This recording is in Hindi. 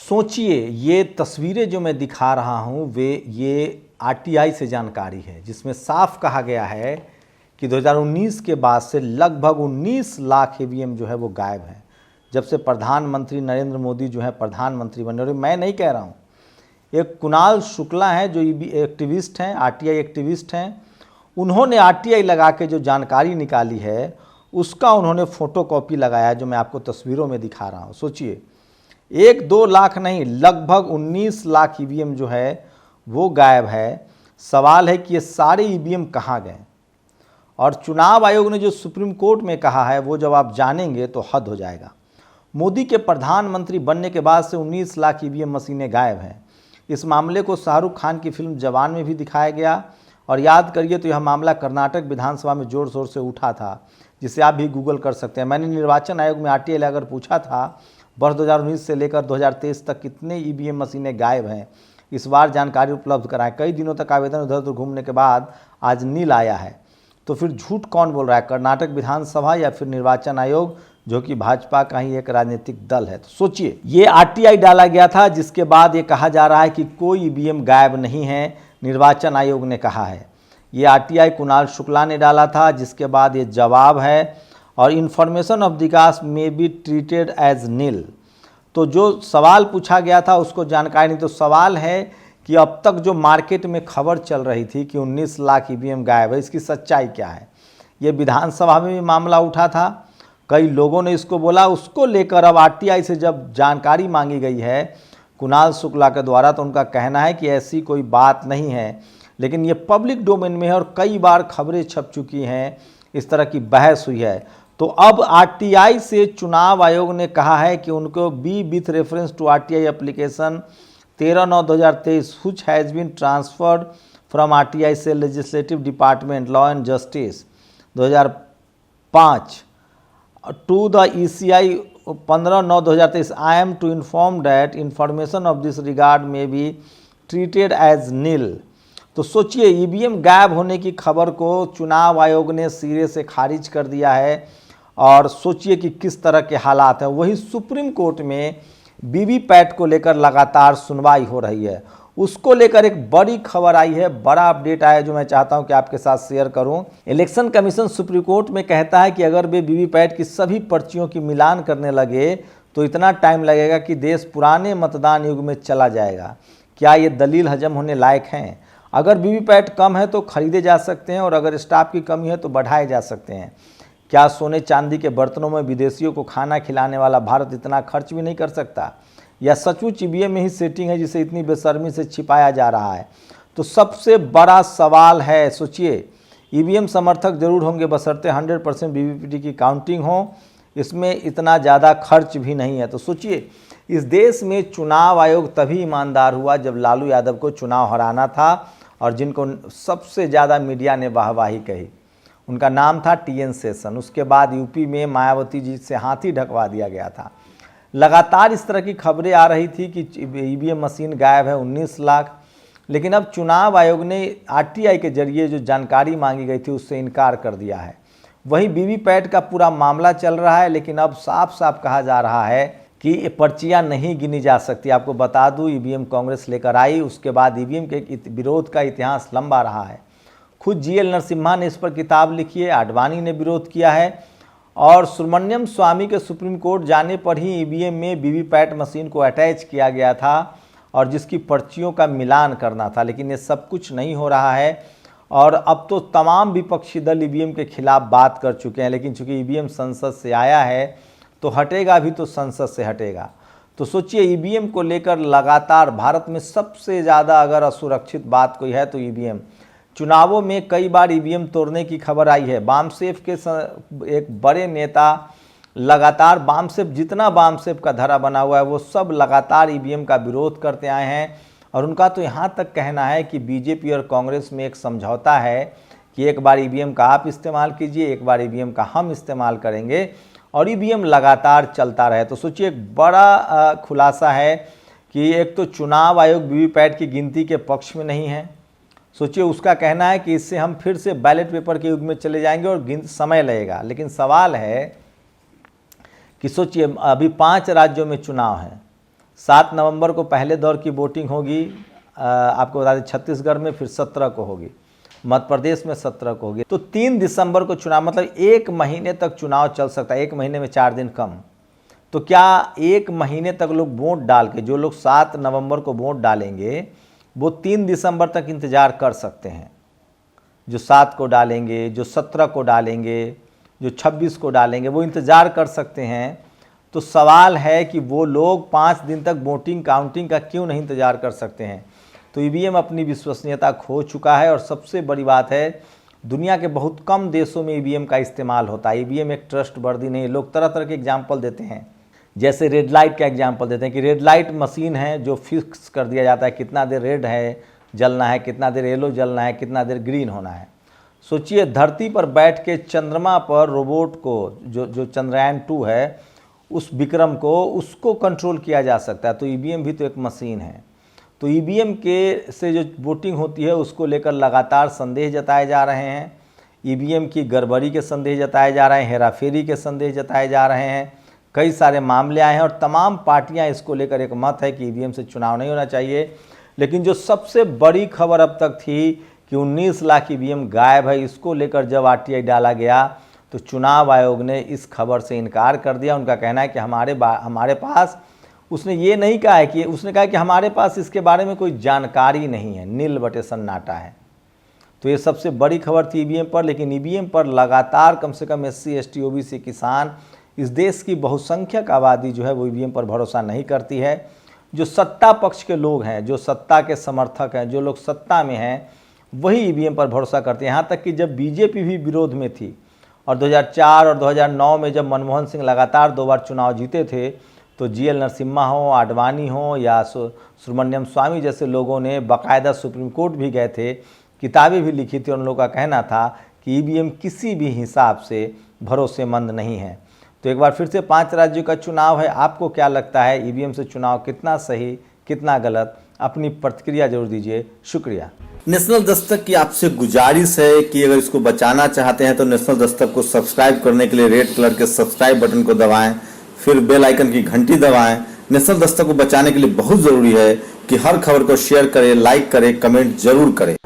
सोचिए, ये तस्वीरें जो मैं दिखा रहा हूँ ये आरटीआई से जानकारी है, जिसमें साफ कहा गया है कि 2019 के बाद से लगभग 19 लाख ईवीएम जो है वो गायब हैं। जब से प्रधानमंत्री नरेंद्र मोदी जो है प्रधानमंत्री बने, और मैं नहीं कह रहा हूँ, एक कुणाल शुक्ला हैं जो एक्टिविस्ट हैं, आरटीआई एक्टिविस्ट हैं, उन्होंने आरटीआई लगा के जो जानकारी निकाली है उसका उन्होंने फोटोकॉपी लगाया, जो मैं आपको तस्वीरों में दिखा रहा हूँ। सोचिए, 1-2 लाख नहीं, लगभग 19 लाख ईवीएम जो है वो गायब है। सवाल है कि ये सारे ईवीएम कहाँ गए, और चुनाव आयोग ने जो सुप्रीम कोर्ट में कहा है वो जब आप जानेंगे तो हद हो जाएगा। मोदी के प्रधानमंत्री बनने के बाद से 19 लाख ईवीएम मशीनें गायब हैं। इस मामले को शाहरुख खान की फिल्म जवान में भी दिखाया गया, और याद करिए तो यह मामला कर्नाटक विधानसभा में जोर शोर से उठा था, जिसे आप भी गूगल कर सकते हैं। मैंने निर्वाचन आयोग में आरटीआई अगर पूछा था वर्ष 2019 से लेकर 2023 तक कितने ईवीएम मशीनें गायब हैं, इस बार जानकारी उपलब्ध कराएं। कई दिनों तक आवेदन इधर उधर घूमने के बाद आज नील आया है। तो फिर झूठ कौन बोल रहा है, कर्नाटक विधानसभा या फिर निर्वाचन आयोग, जो कि भाजपा का ही एक राजनीतिक दल है? तो सोचिए, ये आरटीआई डाला गया था, जिसके बाद ये कहा जा रहा है कि कोई ईवीएम गायब नहीं है, निर्वाचन आयोग ने कहा है। ये आरटीआई कुणाल शुक्ला ने डाला था, जिसके बाद ये जवाब है, और इन्फॉर्मेशन ऑफ द कास्ट में बी ट्रीटेड एज नील। तो जो सवाल पूछा गया था उसको जानकारी नहीं। तो सवाल है कि अब तक जो मार्केट में खबर चल रही थी कि 19 लाख ईवीएम गायब है, इसकी सच्चाई क्या है? ये विधानसभा में भी मामला उठा था, कई लोगों ने इसको बोला, उसको लेकर अब आरटीआई से जब जानकारी मांगी गई है कुणाल शुक्ला के द्वारा, तो उनका कहना है कि ऐसी कोई बात नहीं है। लेकिन ये पब्लिक डोमेन में है और कई बार खबरें छप चुकी हैं, इस तरह की बहस हुई है। तो अब आरटीआई से चुनाव आयोग ने कहा है कि उनको be with reference to RTI application 13/9/2023 which has been transferred from RTI से legislative department law and justice 2005 to the ECI 15/9/2023 I am to inform that information of this regard में बी ट्रीटेड एज नील। तो सोचिए, ईवीएम गायब होने की खबर को चुनाव आयोग ने सिरे से खारिज कर दिया है, और सोचिए कि किस तरह के हालात हैं। वही सुप्रीम कोर्ट में वीवीपैट को लेकर लगातार सुनवाई हो रही है, उसको लेकर एक बड़ी खबर आई है, बड़ा अपडेट आया, जो मैं चाहता हूं कि आपके साथ शेयर करूं। इलेक्शन कमीशन सुप्रीम कोर्ट में कहता है कि अगर वे वीवीपैट की सभी पर्चियों की मिलान करने लगे तो इतना टाइम लगेगा कि देश पुराने मतदान युग में चला जाएगा। क्या ये दलील हजम होने लायक हैं? अगर वीवीपैट कम है तो खरीदे जा सकते हैं, और अगर स्टाफ की कमी है तो बढ़ाए जा सकते हैं। क्या सोने चांदी के बर्तनों में विदेशियों को खाना खिलाने वाला भारत इतना खर्च भी नहीं कर सकता? या सचमुच ईवीएम में ही सेटिंग है जिसे इतनी बेशर्मी से छिपाया जा रहा है? तो सबसे बड़ा सवाल है, सोचिए, ईवीएम समर्थक जरूर होंगे बशर्ते 100% वीवीपैट की काउंटिंग हो, इसमें इतना ज़्यादा खर्च भी नहीं है। तो सोचिए, इस देश में चुनाव आयोग तभी ईमानदार हुआ जब लालू यादव को चुनाव हराना था, और जिनको सबसे ज़्यादा मीडिया ने वाहवाही कही उनका नाम था टीएन शेषन। उसके बाद यूपी में मायावती जी से हाथी ढकवा दिया गया था। लगातार इस तरह की खबरें आ रही थी कि ईवीएम मशीन गायब है 19 लाख, लेकिन अब चुनाव आयोग ने आरटीआई के जरिए जो जानकारी मांगी गई थी उससे इनकार कर दिया है। वहीं वीवीपैट का पूरा मामला चल रहा है, लेकिन अब साफ साफ कहा जा रहा है कि ये पर्चियाँ नहीं गिनी जा सकती। आपको बता दूं, ईवीएम कांग्रेस लेकर आई, उसके बाद ईवीएम के विरोध का इतिहास लंबा रहा है। खुद जीएल नरसिम्हा ने इस पर किताब लिखी है, आडवाणी ने विरोध किया है, और सुब्रमण्यम स्वामी के सुप्रीम कोर्ट जाने पर ही ईवीएम में वीवीपैट मशीन को अटैच किया गया था, और जिसकी पर्चियों का मिलान करना था। लेकिन ये सब कुछ नहीं हो रहा है, और अब तो तमाम विपक्षी दल ईवीएम के खिलाफ बात कर चुके हैं। लेकिन चूंकि ईवीएम संसद से आया है तो हटेगा भी तो संसद से हटेगा। तो सोचिए, ईवीएम को लेकर लगातार भारत में सबसे ज़्यादा अगर असुरक्षित बात कोई है तो ईवीएम। चुनावों में कई बार ईवीएम तोड़ने की खबर आई है। बामसेफ के एक बड़े नेता लगातार, बामसेफ जितना बामसेफ का धरा बना हुआ है वो सब लगातार ईवीएम का विरोध करते आए हैं, और उनका तो यहाँ तक कहना है कि बीजेपी और कांग्रेस में एक समझौता है कि एक बार ईवीएम का आप इस्तेमाल कीजिए, एक बार ईवीएम का हम इस्तेमाल करेंगे, और ईवीएम लगातार चलता रहे। तो सोचिए, एक बड़ा खुलासा है कि एक तो चुनाव आयोग वीवीपैट की गिनती के पक्ष में नहीं है। सोचिए, उसका कहना है कि इससे हम फिर से बैलेट पेपर के युग में चले जाएंगे और समय लगेगा। लेकिन सवाल है कि सोचिए, अभी 5 राज्यों में चुनाव है, 7 नवंबर को पहले दौर की वोटिंग होगी, आपको बता दें छत्तीसगढ़ में, फिर 17 को होगी, मध्य प्रदेश में 17 को होगी। तो 3 दिसंबर को चुनाव, मतलब 1 महीने तक चुनाव चल सकता है, 1 महीने में 4 दिन कम। तो क्या 1 महीने तक लोग वोट डाल के, जो लोग 7 नवंबर को वोट डालेंगे वो 3 दिसंबर तक इंतज़ार कर सकते हैं? जो 7 को डालेंगे, जो 17 को डालेंगे, जो 26 को डालेंगे, वो इंतज़ार कर सकते हैं। तो सवाल है कि वो लोग 5 दिन तक वोटिंग काउंटिंग का क्यों नहीं इंतज़ार कर सकते हैं? तो ईवीएम अपनी विश्वसनीयता खो चुका है। और सबसे बड़ी बात है, दुनिया के बहुत कम देशों में ईवीएम का इस्तेमाल होता है। ईवीएम एक ट्रस्टवर्दी नहीं है। लोग तरह तरह के एग्जाम्पल देते हैं, जैसे रेड लाइट का एग्जाम्पल देते हैं कि रेड लाइट मशीन है जो फिक्स कर दिया जाता है, कितना देर रेड है जलना है, कितना देर येलो जलना है, कितना देर ग्रीन होना है। सोचिए, धरती पर बैठ के चंद्रमा पर रोबोट को, जो चंद्रयान 2 है, उस विक्रम को, उसको कंट्रोल किया जा सकता है। तो ईवीएम भी तो एक मशीन है। तो ईवीएम के से जो वोटिंग होती है उसको लेकर लगातार संदेह जताए जा रहे हैं। ईवीएम की गड़बड़ी के संदेह जताए जा रहे हैं, हेराफेरी के संदेह जताए जा रहे हैं। कई सारे मामले आए हैं और तमाम पार्टियां इसको लेकर एक मत है कि ईवीएम से चुनाव नहीं होना चाहिए। लेकिन जो सबसे बड़ी खबर अब तक थी कि 19 लाख ईवीएम गायब है, इसको लेकर जब आरटीआई डाला गया तो चुनाव आयोग ने इस खबर से इनकार कर दिया। उनका कहना है कि हमारे पास, उसने ये नहीं कहा है कि, उसने कहा कि हमारे पास इसके बारे में कोई जानकारी नहीं है, नील बटे सन्नाटा है। तो ये सबसे बड़ी खबर थी ईवीएम पर। लेकिन ईवीएम पर लगातार कम से कम SC ST OBC किसान, इस देश की बहुसंख्यक आबादी जो है वो ईवीएम पर भरोसा नहीं करती है। जो सत्ता पक्ष के लोग हैं, जो सत्ता के समर्थक हैं, जो लोग सत्ता में हैं, वही ईवीएम पर भरोसा करते हैं। यहाँ तक कि जब बीजेपी भी विरोध में थी और 2004 और 2009 में जब मनमोहन सिंह लगातार 2 बार चुनाव जीते थे, तो GL नरसिम्हा हो, आडवाणी हो या सुब्रमण्यम स्वामी जैसे लोगों ने बाकायदा सुप्रीम कोर्ट भी गए थे, किताबें भी लिखी थी। उन लोगों का कहना था कि ईवीएम किसी भी हिसाब से भरोसेमंद नहीं है। तो एक बार फिर से 5 राज्यों का चुनाव है। आपको क्या लगता है, ईवीएम से चुनाव कितना सही, कितना गलत? अपनी प्रतिक्रिया जरूर दीजिए। शुक्रिया। नेशनल दस्तक की आपसे गुजारिश है कि अगर इसको बचाना चाहते हैं तो नेशनल दस्तक को सब्सक्राइब करने के लिए रेड कलर के सब्सक्राइब बटन को दबाएं, फिर बेल आइकन की घंटी दबाएं। नेशनल दस्तक को बचाने के लिए बहुत जरूरी है कि हर खबर को शेयर करें, लाइक करें, कमेंट जरूर करें।